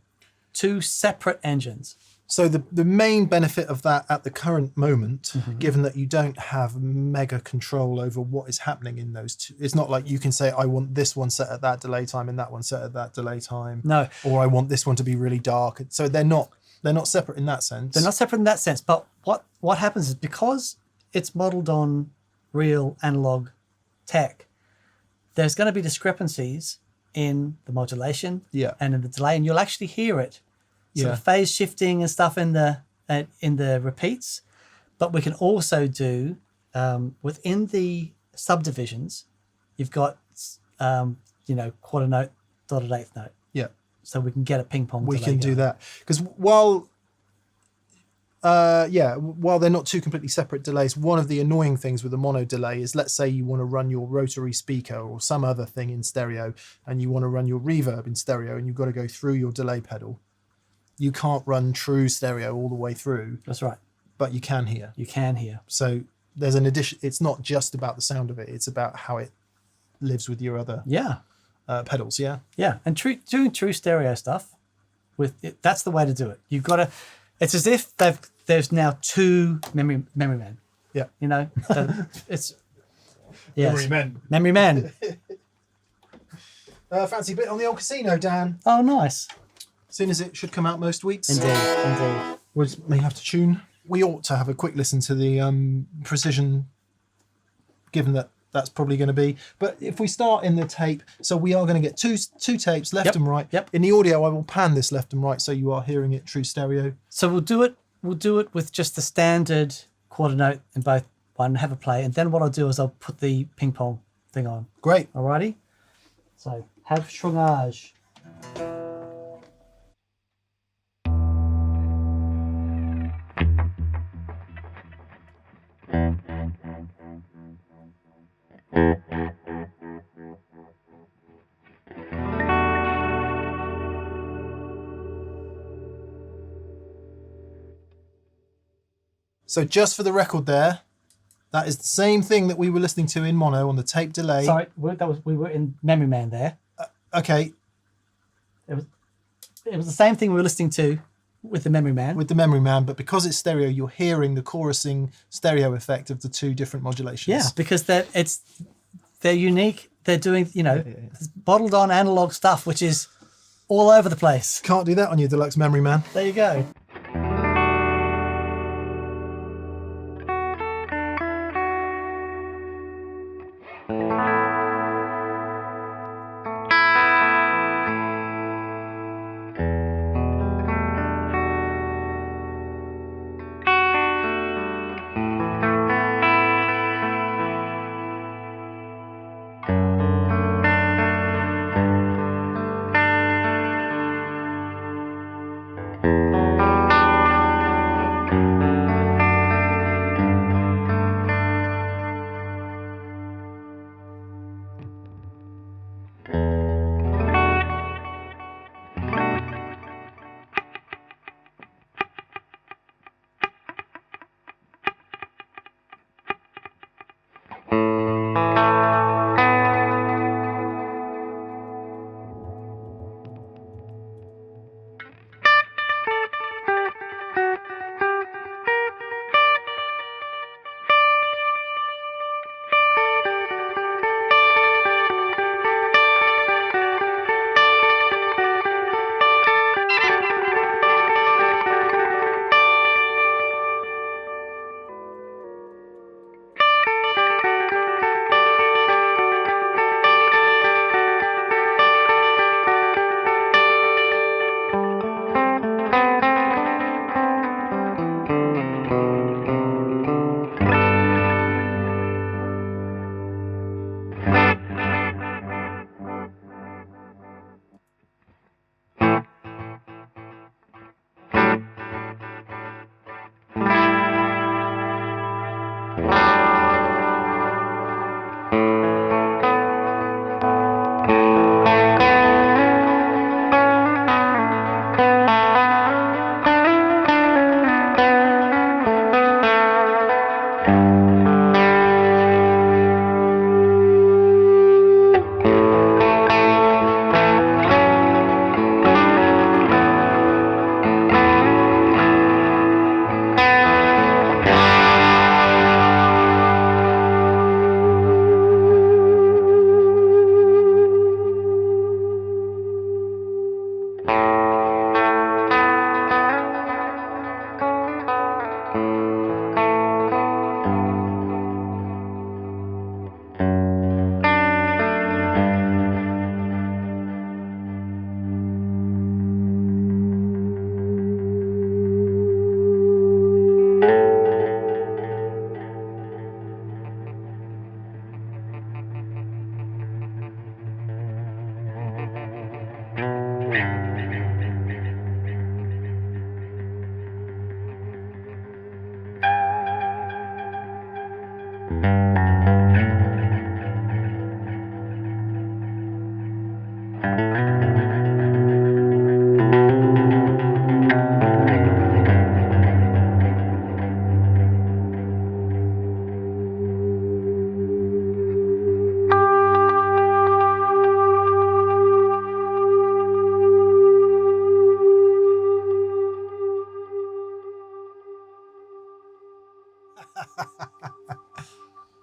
two separate engines.
So the main benefit of that at the current moment, given that you don't have mega control over what is happening in those two, it's not like you can say, I want this one set at that delay time and that one set at that delay time.
No.
Or I want this one to be really dark. So they're not separate in that sense.
They're not separate in that sense. But what happens is because it's modeled on real analog tech, there's going to be discrepancies in the modulation and in the delay, and you'll actually hear it. So the phase shifting and stuff in the repeats, but we can also do within the subdivisions. You've got quarter note, dotted eighth note.
Yeah.
so we can get a ping pong.
We
delay
can do
going.
that because while while they're not two completely separate delays, one of the annoying things with a mono delay is, let's say you want to run your rotary speaker or some other thing in stereo, and you want to run your reverb in stereo, and you've got to go through your delay pedal. You can't run true stereo all the way through.
That's right.
But you can hear.
You can hear.
So there's an addition. It's not just about the sound of it. It's about how it lives with your other pedals. Yeah.
Yeah. And doing true stereo stuff with it, that's the way to do it. You've got to. It's as if there's now two memory men.
Yeah.
You know, it's yes.
Memory Men.
Memory Man.
Fancy bit on the old casino, Dan.
Oh, nice.
Soon as it should come out most weeks.
Indeed.
We may have to tune. We ought to have a quick listen to the precision, given that that's probably going to be. But if we start in the tape, so we are going to get two tapes, left and right.
Yep.
In the audio, I will pan this left and right so you are hearing it true stereo.
So we'll do it with just the standard quarter note in both one, have a play, and then what I'll do is I'll put the ping pong thing on.
Great.
Alrighty. So have Schwangage.
So just for the record there, that is the same thing that we were listening to in mono on the tape delay.
Sorry, we were in Memory Man there.
Okay.
It was the same thing we were listening to with the Memory Man.
With the Memory Man, but because it's stereo, you're hearing the chorusing stereo effect of the two different modulations.
Yeah, because they're unique. They're doing, bottled on analog stuff, which is all over the place.
Can't do that on your Deluxe Memory Man.
There you go.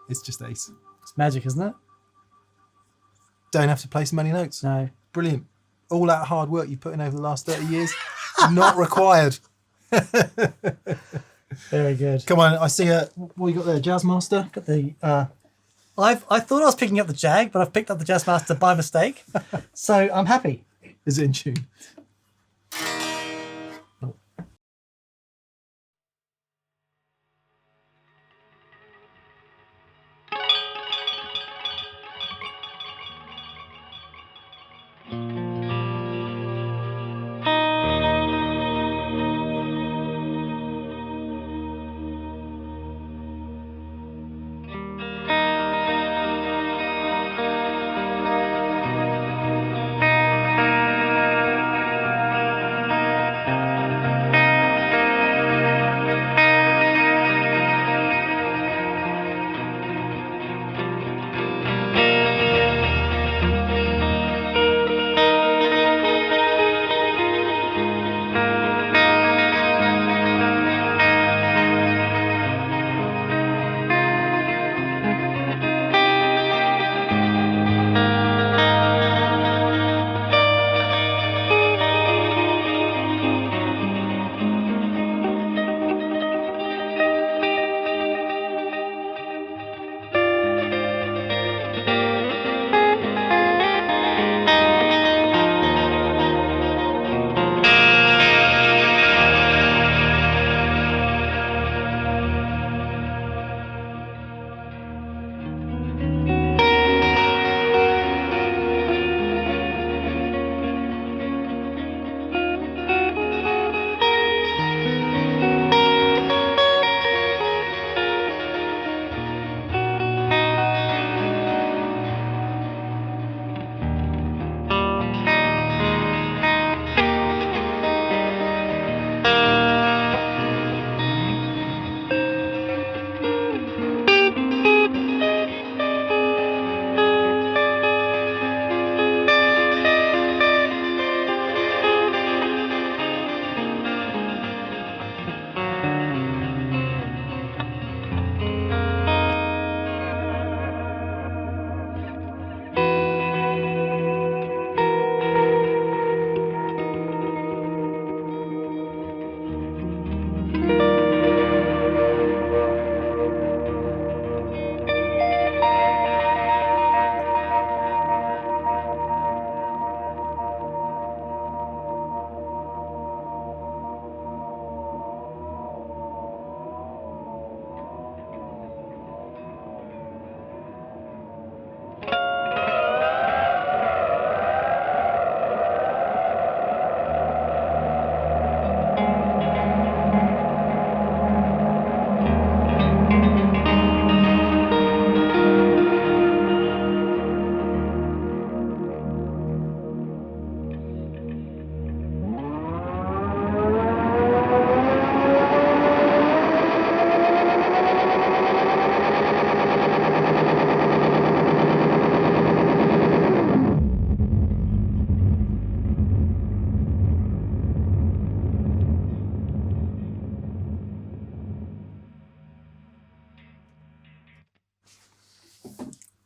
It's just ace.
It's magic, isn't it?
Don't have to play so many notes.
No.
Brilliant. All that hard work you've put in over the last 30 years, not required.
Very good.
Come on, I see what you got there, Jazzmaster?
Got the. I thought I was picking up the Jag, but I've picked up the Jazzmaster by mistake, so I'm happy.
Is it in tune?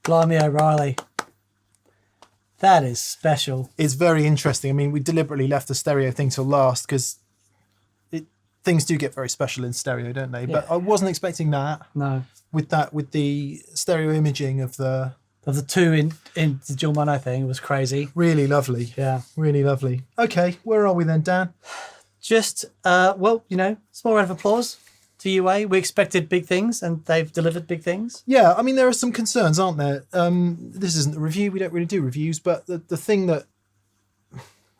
Blimey O'Reilly. That is special.
It's very interesting. I mean, we deliberately left the stereo thing till last because things do get very special in stereo, don't they?
Yeah.
But I wasn't expecting that.
No.
With the stereo imaging of the
two in the dual mono thing, it was crazy.
Really lovely.
Yeah.
Really lovely. Okay, where are we then, Dan?
Just, well, small round of applause to UA. We expected big things and they've delivered big things.
Yeah, I mean, there are some concerns, aren't there? This isn't a review. We don't really do reviews, but the thing that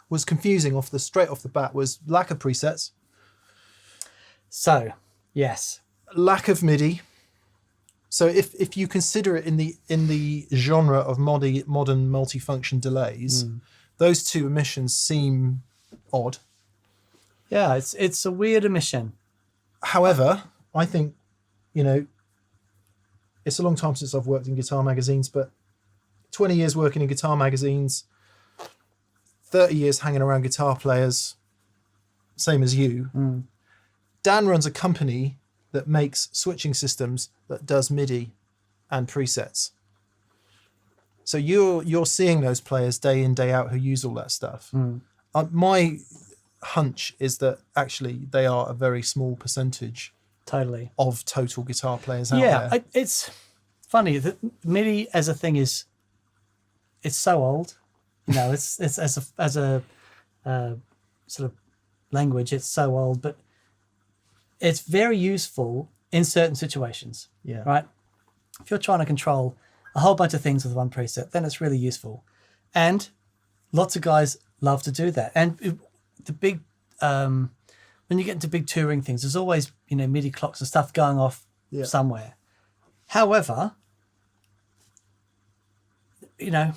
was confusing straight off the bat was lack of presets.
So, yes.
Lack of MIDI. So if you consider it in the genre of modern multifunction delays, those two emissions seem odd.
Yeah, it's a weird emission.
However, I think, you know, it's a long time since I've worked in guitar magazines, but 20 years working in guitar magazines, 30 years hanging around guitar players, same as you. Dan runs a company that makes switching systems that does MIDI and presets. So you're seeing those players day in, day out who use all that stuff. My hunch is that actually they are a very small percentage
Totally.
of total guitar players out there.
Yeah, it's funny that MIDI as a thing it's so old. You know, it's as a sort of language, it's so old, but it's very useful in certain situations.
Yeah.
Right. If you're trying to control a whole bunch of things with one preset, then it's really useful, and lots of guys love to do that. And the big when you get into big touring things, there's always, you know, MIDI clocks and stuff going off somewhere. However, you know,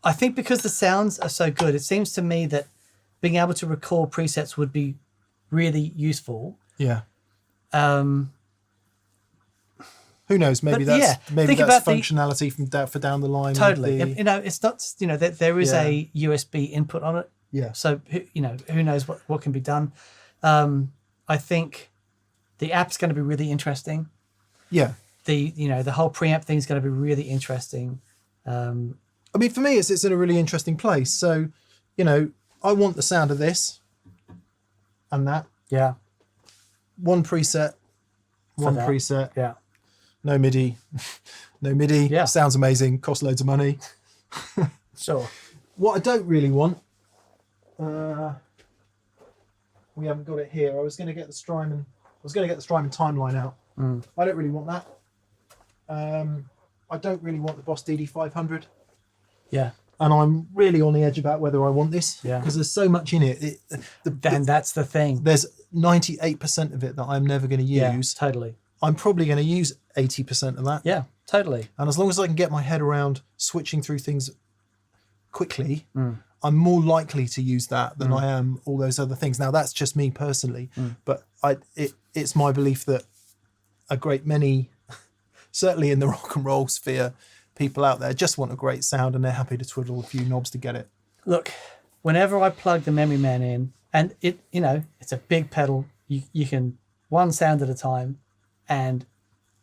I think because the sounds are so good, it seems to me that being able to record presets would be really useful.
Yeah.
Who
knows? Maybe that's functionality for down the line.
Totally. You know, it's not. You know, there is a USB input on it.
Yeah.
So you know, who knows what can be done? I think the app's going to be really interesting.
Yeah.
The whole preamp thing is going to be really interesting.
I mean, for me, it's in a really interesting place. So, you know, I want the sound of this and that.
Yeah.
One preset.
Yeah.
No MIDI. No MIDI.
Yeah.
Sounds amazing. Costs loads of money.
Sure.
What I don't really want, we haven't got it here. I was going to get the Strymon timeline out. I don't really want that. I don't really want the Boss DD500.
Yeah.
And I'm really on the edge about whether I want this.
Yeah.
Because there's so much in it.
Then that's the thing.
There's 98% of it that I'm never going to use.
Yeah, totally.
I'm probably going to use 80% of that.
Yeah, totally.
And as long as I can get my head around switching through things quickly, I'm more likely to use that than I am all those other things. Now, that's just me personally, but it's my belief that a great many, certainly in the rock and roll sphere, people out there just want a great sound and they're happy to twiddle a few knobs to get it.
Look, whenever I plug the Memory Man in, and it's a big pedal, you can one sound at a time, and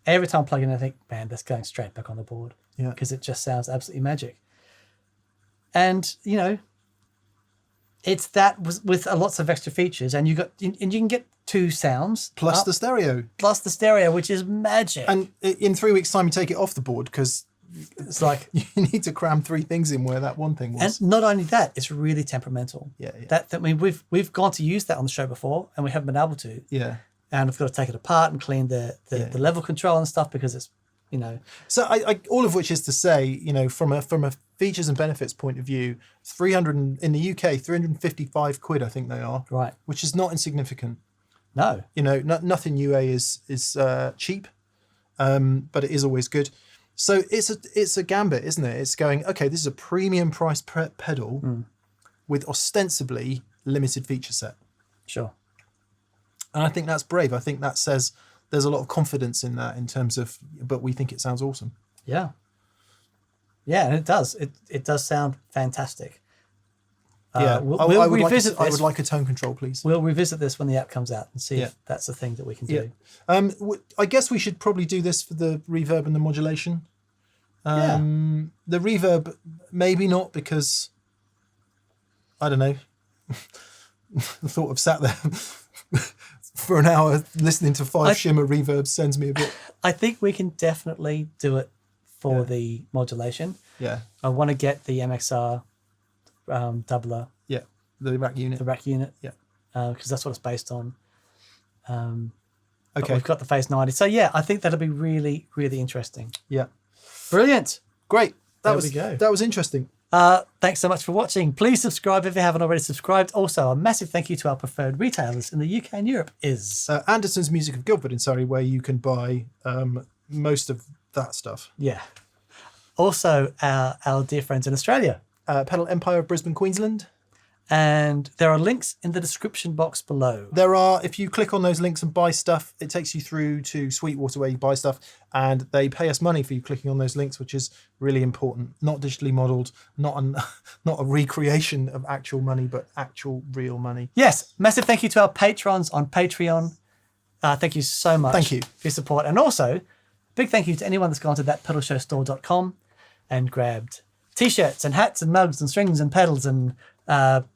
every time I plug in, I think, man, that's going straight back on the board.
Yeah.
Because it just sounds absolutely magic. And, you know, it's that with lots of extra features, and you can get two sounds.
Plus the stereo.
Which is magic.
And in 3 weeks' time, you take it off the board because
it's like
you need to cram three things in where that one thing was.
And not only that, it's really temperamental.
Yeah.
That I mean, we've gone to use that on the show before, and we haven't been able to.
Yeah.
And I've got to take it apart and clean the level control and stuff because it's, you know.
So I all of which is to say, you know, from a features and benefits point of view, 300 in the UK, 355 quid, I think they are.
Right.
Which is not insignificant.
No.
You know, nothing UA is cheap, but it is always good. So it's a gambit, isn't it? It's going, okay, this is a premium price pedal with ostensibly limited feature set.
Sure.
And I think that's brave. I think that says there's a lot of confidence in that in terms of, but we think it sounds awesome.
Yeah. Yeah, and it does. It does sound fantastic.
Yeah,
we'll revisit this.
I would like a tone control, please.
We'll revisit this when the app comes out and see if that's the thing that we can do.
I guess we should probably do this for the reverb and the modulation. The reverb, maybe not, because, I don't know, the thought of sat there for an hour listening to five shimmer reverbs sends me a bit.
I think we can definitely do it for the modulation.
Yeah.
I want to get the MXR doubler.
Yeah, the rack unit. Yeah.
Because that's what it's based on.
Okay.
We've got the Phase 90. So yeah, I think that'll be really, really interesting.
Yeah.
Brilliant.
Great.
There we go.
That was interesting.
Thanks so much for watching. Please subscribe if you haven't already subscribed. Also, a massive thank you to our preferred retailers in the UK and Europe is...
Anderson's Music of Guildford in Surrey, where you can buy most of that stuff.
Yeah. also our dear friends in Australia.
Pedal Empire of Brisbane, Queensland.
And there are links in the description box below.
There are, if you click on those links and buy stuff, it takes you through to Sweetwater where you buy stuff, and they pay us money for you clicking on those links, which is really important. Not digitally modelled, not a recreation of actual money, but actual real money.
Yes, massive thank you to our patrons on Patreon. Thank you so much
Thank you
for your support. And also, big thank you to anyone that's gone to thatpedalshowstore.com and grabbed t-shirts and hats and mugs and strings and pedals and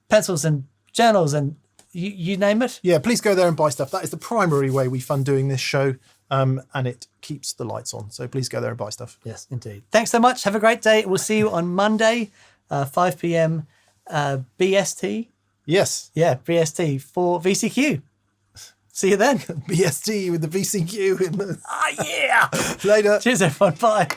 pencils and journals and you name it.
Yeah, please go there and buy stuff. That is the primary way we fund doing this show, and it keeps the lights on. So please go there and buy stuff.
Yes, indeed. Thanks so much. Have a great day. We'll see you on Monday, 5 p.m. BST.
Yes.
Yeah, BST for VCQ. See you then.
BST with the VCQ.
Yeah.
Later.
Cheers, everyone. Bye.